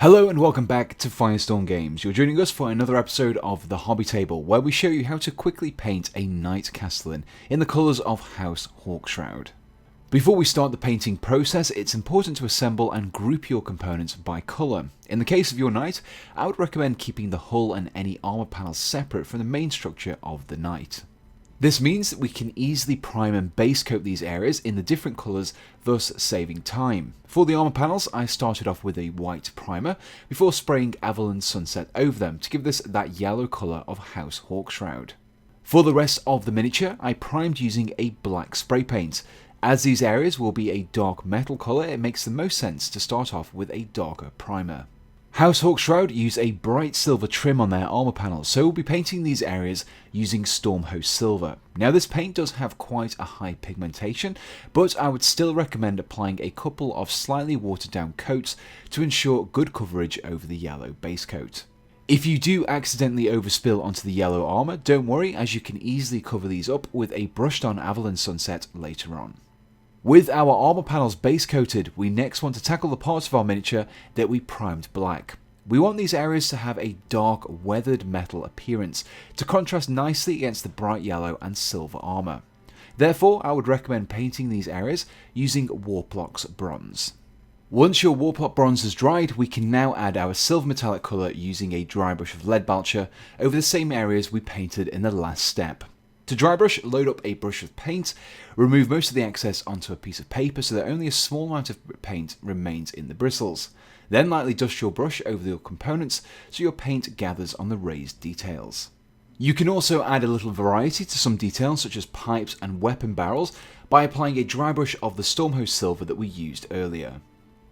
Hello and welcome back to Firestorm Games. You're joining us for another episode of The Hobby Table, where we show you how to quickly paint a Knight Castellan in the colours of House Hawkshroud. Before we start the painting process, it's important to assemble and group your components by colour. In the case of your Knight, I would recommend keeping the hull and any armour panels separate from the main structure of the Knight. This means that we can easily prime and base coat these areas in the different colours, thus saving time. For the armour panels, I started off with a white primer before spraying Averland Sunset over them to give this that yellow colour of House Hawkshroud. For the rest of the miniature, I primed using a black spray paint. As these areas will be a dark metal colour, it makes the most sense to start off with a darker primer. House Hawkshroud use a bright silver trim on their armour panels, so we'll be painting these areas using Stormhost Silver. Now this paint does have quite a high pigmentation, but I would still recommend applying a couple of slightly watered down coats to ensure good coverage over the yellow base coat. If you do accidentally overspill onto the yellow armour, don't worry, as you can easily cover these up with a brushed on Averland Sunset later on. With our armour panels base coated, we next want to tackle the parts of our miniature that we primed black. We want these areas to have a dark, weathered metal appearance to contrast nicely against the bright yellow and silver armour. Therefore, I would recommend painting these areas using Warplock Bronze. Once your Warplock Bronze has dried, we can now add our silver metallic colour using a dry brush of Leadbelcher over the same areas we painted in the last step. To dry brush, load up a brush of paint, remove most of the excess onto a piece of paper so that only a small amount of paint remains in the bristles. Then lightly dust your brush over your components so your paint gathers on the raised details. You can also add a little variety to some details such as pipes and weapon barrels by applying a dry brush of the Stormhost Silver that we used earlier.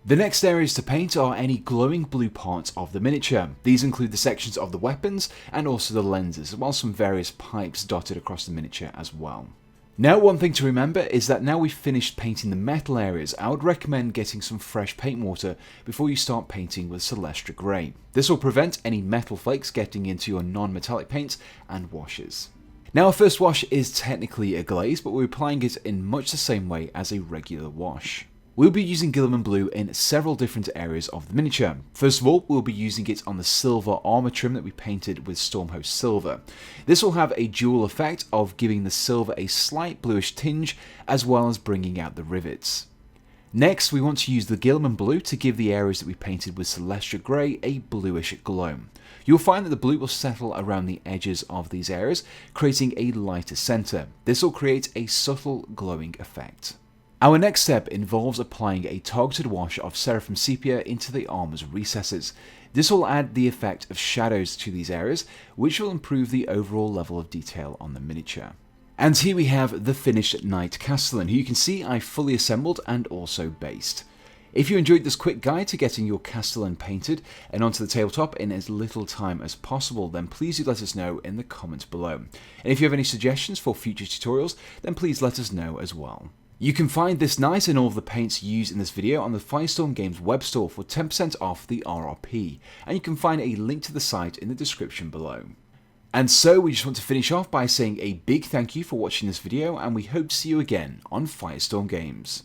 The next areas to paint are any glowing blue parts of the miniature. These include the sections of the weapons and also the lenses, as well as some various pipes dotted across the miniature as well. Now, one thing to remember is that now we've finished painting the metal areas, I would recommend getting some fresh paint water before you start painting with Celestra Grey. This will prevent any metal flakes getting into your non-metallic paints and washes. Now, our first wash is technically a glaze, but we're applying it in much the same way as a regular wash. We'll be using Guilliman Blue in several different areas of the miniature. First of all, we'll be using it on the silver armour trim that we painted with Stormhost Silver. This will have a dual effect of giving the silver a slight bluish tinge as well as bringing out the rivets. Next, we want to use the Guilliman Blue to give the areas that we painted with Celestra Grey a bluish glow. You'll find that the blue will settle around the edges of these areas, creating a lighter centre. This will create a subtle glowing effect. Our next step involves applying a targeted wash of Seraphim Sepia into the armour's recesses. This will add the effect of shadows to these areas, which will improve the overall level of detail on the miniature. And here we have the finished Knight Castellan, who you can see I fully assembled and also based. If you enjoyed this quick guide to getting your Castellan painted and onto the tabletop in as little time as possible, then please do let us know in the comments below. And if you have any suggestions for future tutorials, then please let us know as well. You can find this Knight and all of the paints used in this video on the Firestorm Games web store for 10% off the RRP, and you can find a link to the site in the description below. And so we just want to finish off by saying a big thank you for watching this video, and we hope to see you again on Firestorm Games.